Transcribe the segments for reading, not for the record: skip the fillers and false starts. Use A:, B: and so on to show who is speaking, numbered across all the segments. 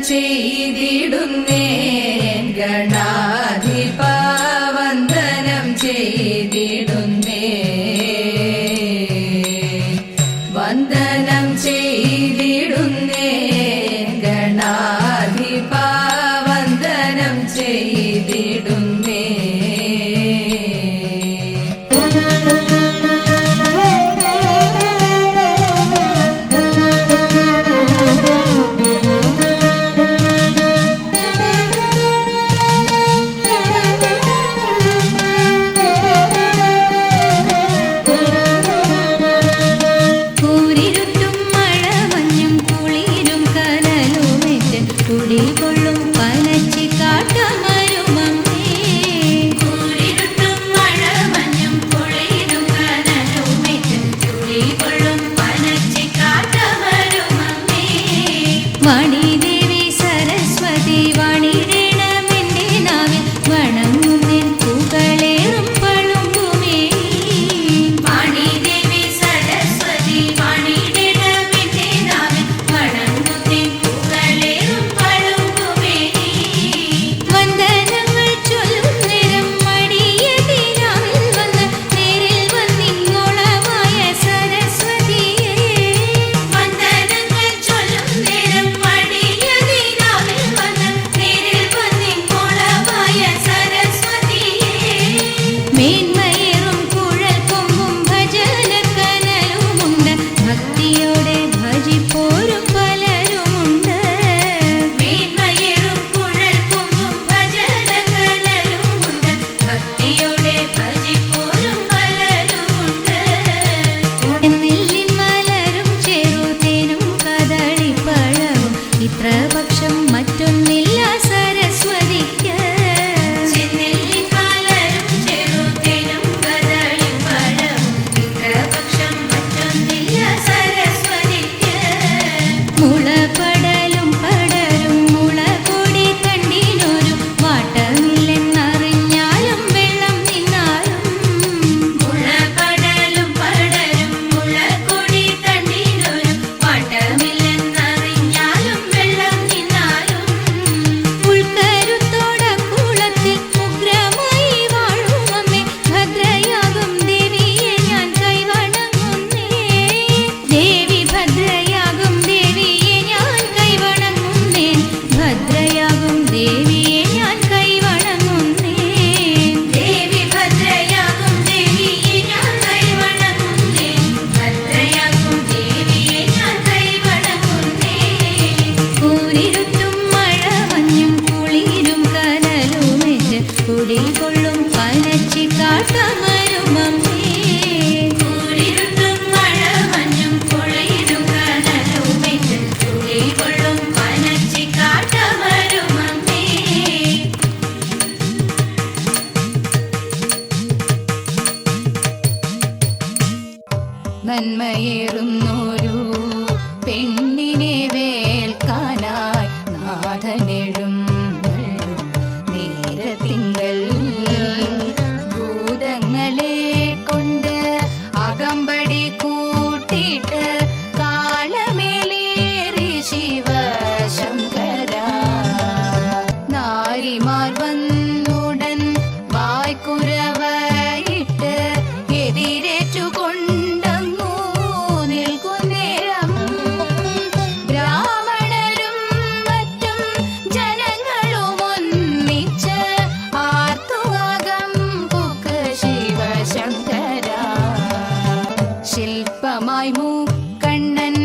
A: ചെയ്തിടുന്നേ ഗണാധിപ വന്ദനം ചെയ്തിടുന്നേ വന്ദനം ചെയ്തിടുന്നേ ഗണാധിപ വന്ദനം ചെയ്തിടുന്നേ
B: വാണിദേവി സരസ്വതി വാണിടണമെന്റെ നാവിൽ വണങ്ങുന്നേൻ പൂകളേറും പളുങ്കുമേ വാണിദേവി സരസ്വതി വാണിടണമെന്റെ നാവിൽ വണങ്ങുന്നേൻ പൂകളേറും പളുങ്കുമേ വന്ദനങ്ങൾ ചൊല്ലും നേരം മടിയതിനാവിൽ വന്ന് നേരിൽ വന്നിങ്ങോളമായ സരസ്വതിയെ വന്ദനങ്ങൾ ചൊല്ലും നേരം മേന്മയേറും കുഴൽ കൊമ്പും ഭജനക്കനലുമുണ്ട് ഭക്തിയോടെ ഭജിപ്പോരും പലരുമുണ്ട് മേന്മയേറും കുഴൽ കൊമ്പും ഭജനക്കനലുമുണ്ട് ഭക്തിയോടെ ഭജിപ്പോരും പലരുമുണ്ട് നെല്ലിൻ മലരും ചെറുതേനും കദളിപ്പഴവും ഇത്ര പക്ഷം മറ്റൊന്നില്ല സരസ്വതിക്ക് മുളപടലും പടരും മുളകൊടി കണ്ടിനൊരു വാട്ടമില്ലെന്നറിഞ്ഞാലും വെള്ളം നിന്നാലും മുളപടലും പടരും മുളകൊടി കണ്ടിനൊരു വാട്ടമില്ലെന്നറിഞ്ഞാലും വെള്ളം നിന്നാലും ഉൾക്കരുത്തോട കുളത്തിൽ ഉഗ്രമായി വാഴും അമ്മേ ഭദ്രയാകും ദേവിയെ ഞാൻ കൈവണങ്ങുന്നേ ദേവി ഭദ്രയാകും ദേവിയെ ഞാൻ കൈവണങ്ങുന്നേ ഭദ്രയാകും ദേവിയെ ഞാൻ കൈവണങ്ങുന്നേ ദേവി ഭദ്രയാകും ദേവിയെ ഞാൻ കൈവണങ്ങുന്നേ ഭദ്രയാകും ദേവിയെ ഞാൻ കൈവണങ്ങുന്നേ കൂരിരുട്ടും മഴമഞ്ഞും കുളിരും കനലുമേറ്റ് കുടികൊള്ളും പനച്ചിക്കാട്ടമരും അമ്മേ കൂരിരുട്ടും മഴമഞ്ഞും കുളിരും കനലുമേറ്റ് കുടികൊള്ളും പനച്ചിക്കാട്ടമരും അമ്മേ
A: നന്മയേറുന്നൊരു പെണ്ണിനെ വേൽക്കാനായി നാഥനെഴും നേരത്തിങ്കൽ ഭൂതങ്ങളെ കൊണ്ട് അകമ്പടി കൂട്ടിയിട്ട് കാളമേലേറി ശിവശങ്കര നാരിമാർ വന്നുടൻ വായ്ക്കുരവയിട്ട് എതിരേറ്റുകൊണ്ടങ്ങു നിൽക്കുന്നേരം ബ്രാഹ്മണരും മറ്റും ജനങ്ങളും ഒന്നിച്ച് ആർത്തുവാകം പുക്ക് ശിവശങ്കര ശില്പമായി മൂക്കണ്ണൻ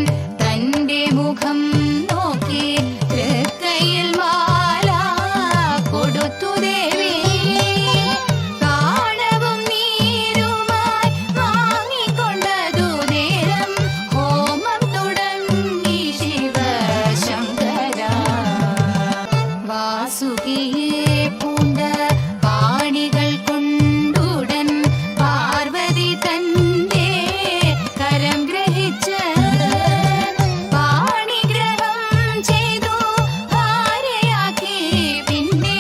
A: തന്റെ മുഖം നോക്കി തൃക്കൈയിൽ മാല കൊടുത്തു ദേവി താളവും നീരുമായി വാങ്ങിക്കൊണ്ടതു നേരം ഹോമം തുടങ്ങി ശിവശങ്കര വാസുകിയെ പൂണ്ട പാണികൾ കൊണ്ടുടൻ പാർവതി തന്റെ കരം ഗ്രഹിച്ച് പാണിഗ്രഹം ചെയ്തു ഭാര്യയാക്കി പിന്നെ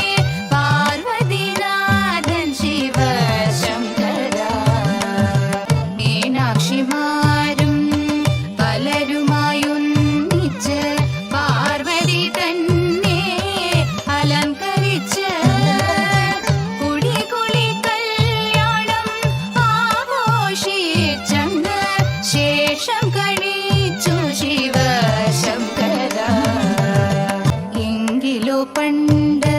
A: പാർവതിനാഥൻ ശിവശങ്കര മീനാക്ഷിമാരും പലരുമായൊന്നിച്ച് പാർവതി തൻ കൊണ്ട്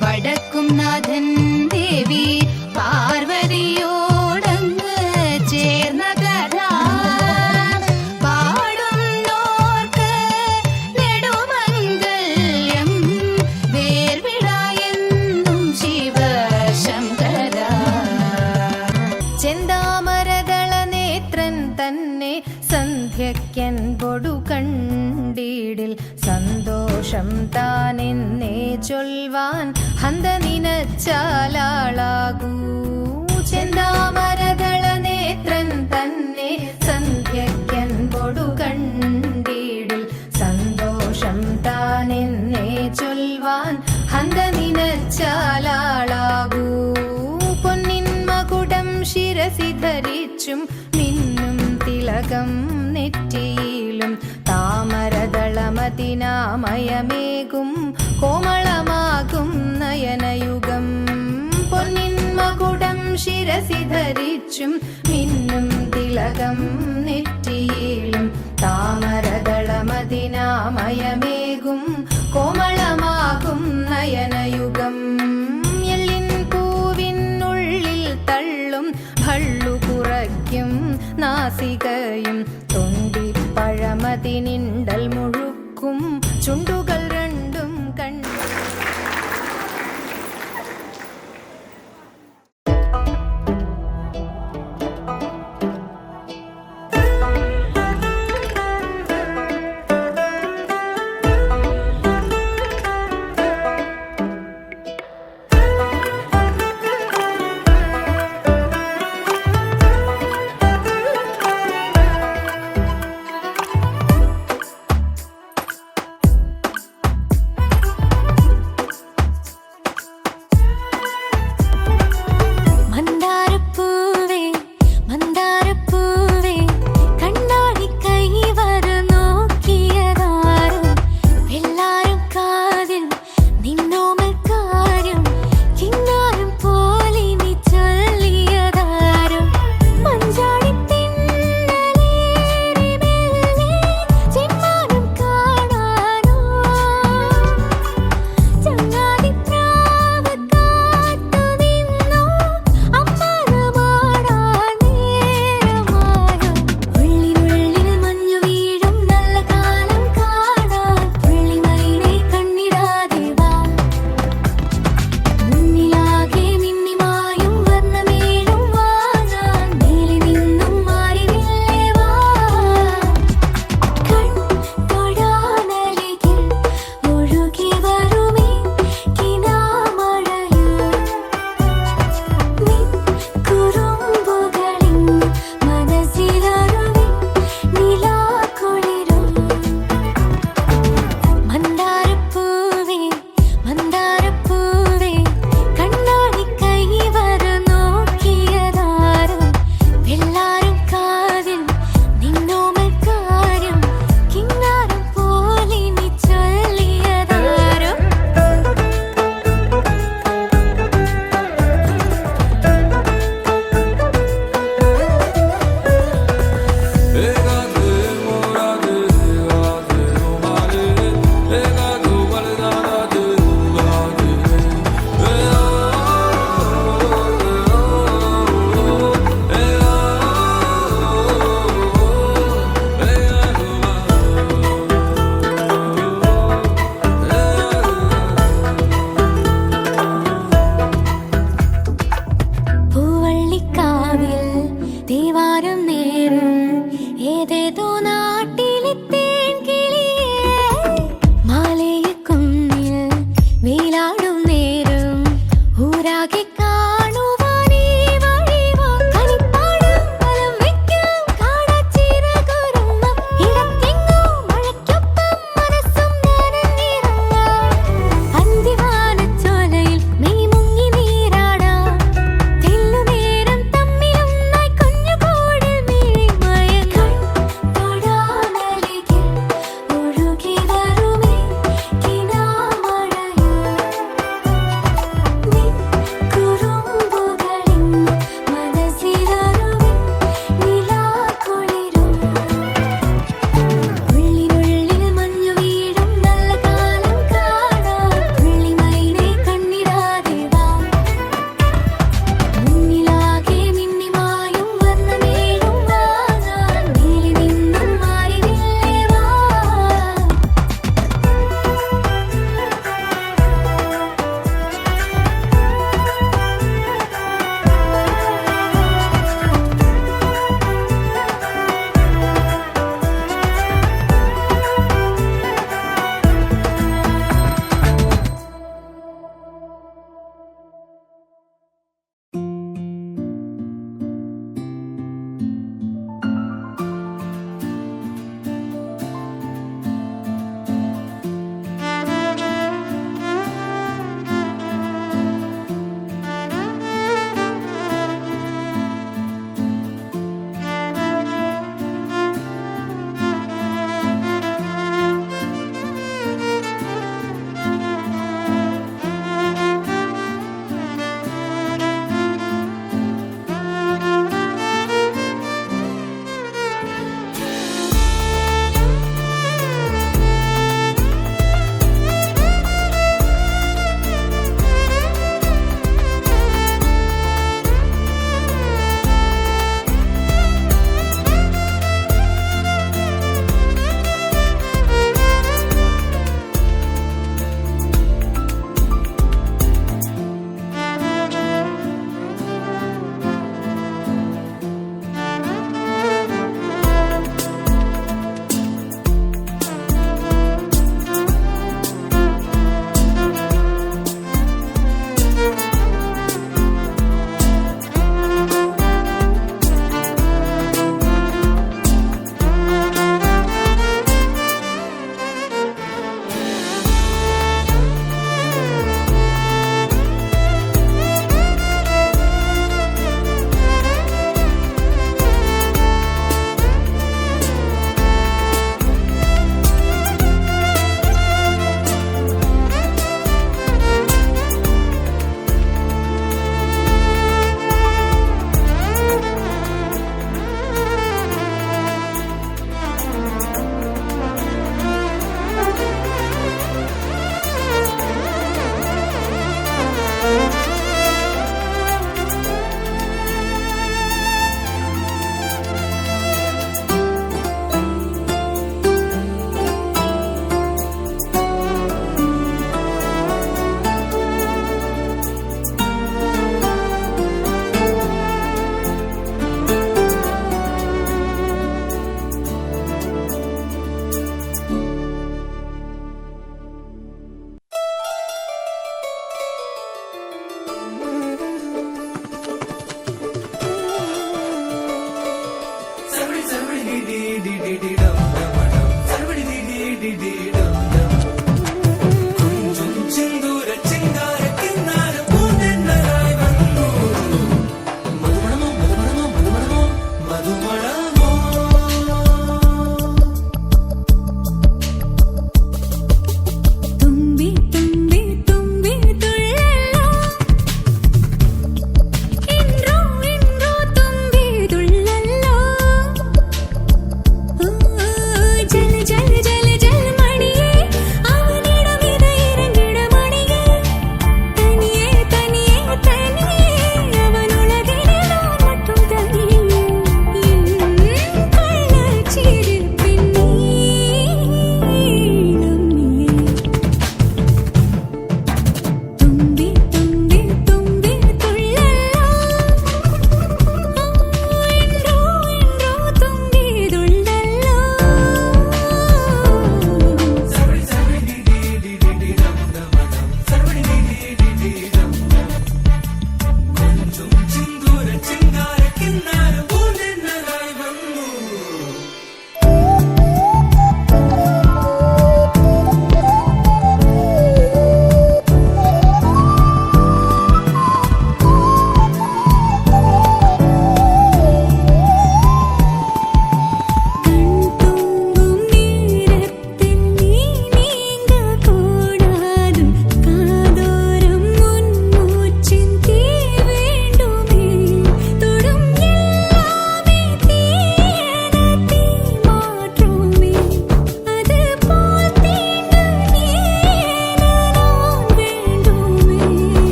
A: വടക്കും നാഥൻ ദേവി പാർവതിയോടങ്ങ് ചേർന്ന കഥ പാടുന്നോർക്ക് നെടുമംഗല്യം വേർവിടായെന്നും ശിവശങ്കര.
B: ചെന്താമരദള നേത്രൻ തന്നെ സന്ധ്യയ്ക്കൻപൊടു കണ്ടീടിൽ സന്തോഷം താനെന്നേ ചൊൽവാൻ ഹന്ത നിനച്ചാലാളാകൂ. ചെന്താമരദള നേത്രൻ തന്നെ സന്ധ്യയ്ക്കൻപൊടു കണ്ടീടിൽ സന്തോഷം താനെന്നേ ചൊൽവാൻ ഹന്ത നിനച്ചാലാളാകൂ. പൊന്നിൻ മകുടം ശിരസി ധരിച്ചും മിന്നും തിലകം നെറ്റിയിലും താമരദളമതിനാമയമേകും കോമളമാകും നയനയുഗം. പൊന്നിൻ മകുടം ശിരസി ധരിച്ചും മിന്നും തിലകം നെറ്റിയിലും താമരദളമതിനാമയമേകും കോമളമാകും നയനയുഗം. എല്ലിൻ പൂവിനുള്ളിൽ തള്ളും ഭള്ളു കുറയ്ക്കും നാസികയും തൊണ്ടിപ്പഴമതിനിണ്ടൽ മുഴുക്കും ചുണ്ടുകൾ രണ്ടും കണ്ട്
C: 그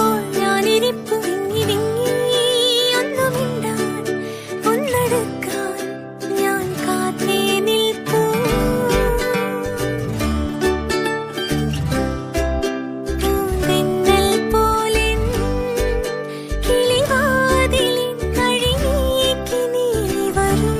B: പാവപ്പോൾ ഞാനിരിപ്പു വിങ്ങി വിങ്ങി ഒന്നും മിണ്ടാൻ ഒന്നടുക്കാൻ ഞാൻ കാത്തേ നിൽപ്പൂ പൂന്തെന്നൽ പോലെ കിളിവാതിലിൻ കഴിനീക്കി നീ വരൂ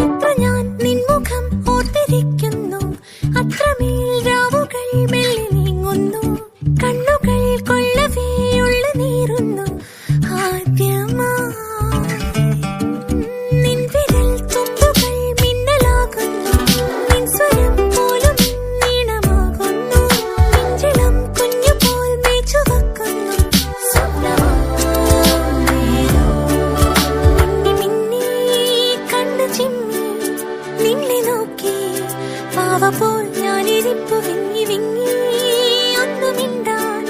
B: എത്ര ഞാൻ നിൻമുഖം ഓർത്തിരിക്കുന്നു അത്രമേൽ രാവുകൾ മെല്ലെ നീങ്ങുന്നു കണ്ണുകൾ കൊള്ളവേ ഉള്ള നീറുന്നു ആദ്യമായി നിൻ വിരൽ തുമ്പുകൾ മിന്നലാകുന്നു നിൻ സ്വരം പോലും നീണമാകുന്നു നെഞ്ചിളം കുഞ്ഞുപോൽ മേച്ചു വെക്കുന്നു സ്വപ്നമായേതോ മിന്നി കണ്ണു ചിമ്മി നിന്നെ നോക്കി പാവപ്പോൾ ഞാനിരിപ്പു വിങ്ങി വിങ്ങി ഒന്നു മിണ്ടാൻ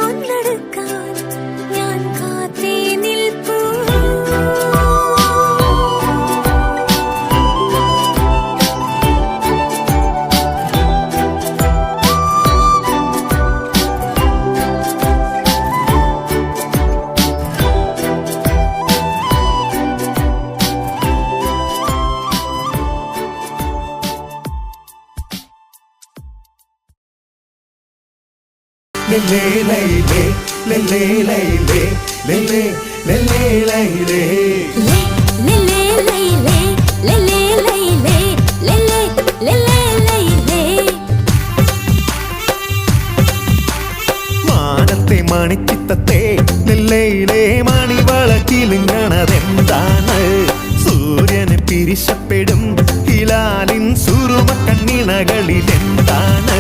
B: ഒന്നടുക്കാൻ ഞാൻ കാത്തേ നിൽപ്പൂ
C: ലെല്ലേ ലൈലേ ലെല്ലേ ലൈലേ ലെല്ലേ ലെല്ലേ ലൈലേ
B: ലേ ലേ ലേ ലേ ലേ ലേ ലേ ലേ ലേ
C: മാനത്തെ മണിച്ചിത്തത്തെ നെല്ലയിലെ മണിവളക്കിലുങ്ങണതെന്താണ് സൂര്യന് പിരിശപ്പെടും ഹിലാലിൻ സുറുമ കണ്ണിണകളിലെന്താണ്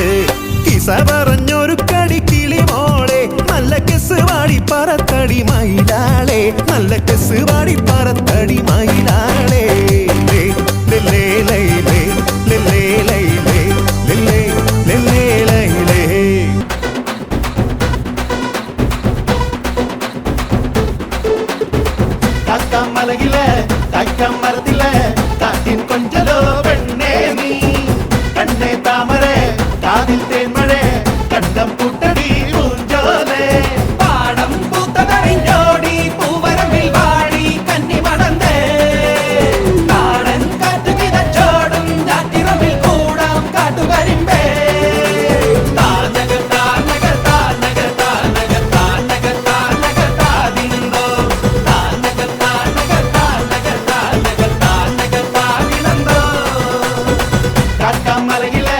C: കിസ പറഞ്ഞൊരു കടി കിളിമോളെ നല്ല കെസ് വാടി പറത്തടി മയിലാളെ നല്ല കെസ് വാടി പറത്തടി മയിലാളെ ലെല്ലേ ലൈലേ ലെല്ലേ ലൈലേ ലെല്ലേ ലെല്ലേ ലൈലേ കാക്കമലയിലെ കാക്കമരത്തിലെ കാറ്റിൻ കൊഞ്ചലോ പെണ്ണേ നീ കണ്ണേ താമരേ കാതിൽ തേന്മഴേ കണ്ടം പൂട്ടടി പൂഞ്ചോലേ പാടം പൂത്തതറിഞ്ഞോടി പൂവരമ്പിൽ വാടി കന്നി മടന്തേ കാടൻ കാറ്റു കിതച്ചോടും ഞാറ്റിറമ്പിൽ കൂടാം കാട്ടുകരിമ്പേ താനകർ താനകർ താനകർ താനകർ താനകർ താനകർ താതിനുണ്ടോ താനകർ താനകർ താനകർ താനകർ താനകർ താതിനുണ്ടോ കാക്കമലയിലെ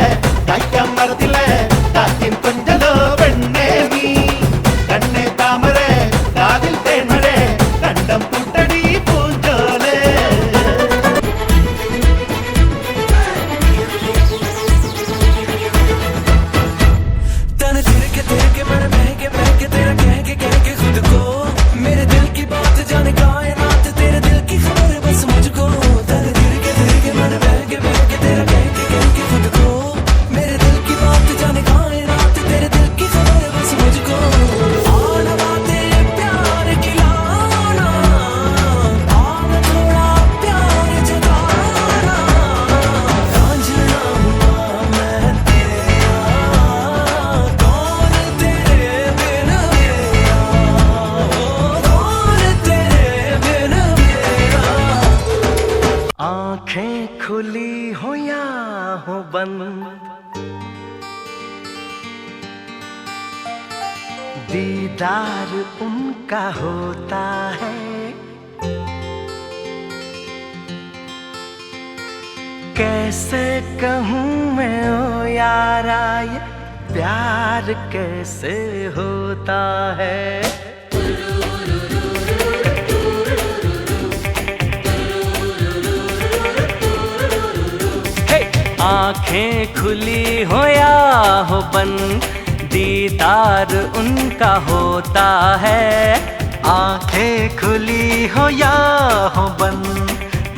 C: കാക്കമരത്തിലെ കാറ്റിൻ കൊഞ്ചലോ പെണ്ണേ നീ കണ്ണേ താമരേ കാതിൽ തേന്മഴേ കണ്ടം പൂട്ടടി പൂഞ്ചോലേ
D: तने तेरे के मैंने बह के तेरा कह के खुद को मेरे दिल की बात जाने कायनात तेरे दिल की खबर बस मुझको तने तेरे के मैंने बह के तेरा कह के खुद को मेरे दिल की बात जाने कायनात तेरे दिल की खबर बस मुझको आना बातें प्यार की लाना आना थोड़ा प्यार जताना रांझना हुआ मैं तेरा कौन तेरे बिन मेरा कौन तेरे बिन मेरा आंखें खुली हो या हो बंद दीदार उनका होता है कैसे कहूँ मैं ओ यारा ये प्यार कैसे होता है आंखें खुली हो या हो बंद दीदार उनका होता है
E: आंखें खुली हो या हो बंद,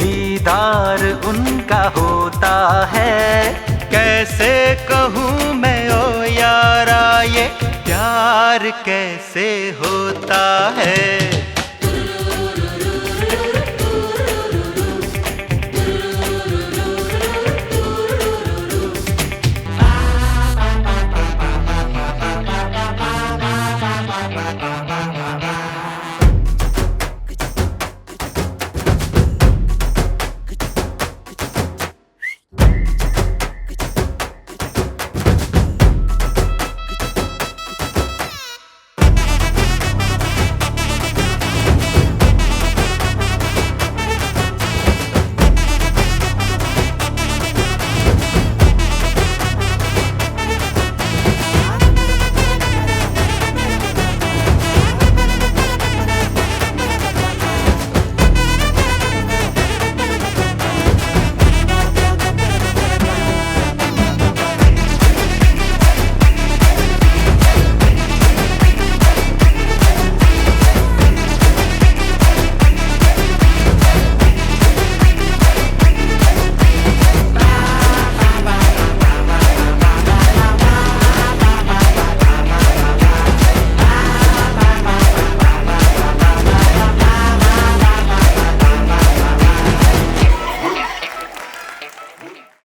E: दीदार उनका होता है। कैसे कहूँ मैं ओ यारा ये प्यार कैसे होता है।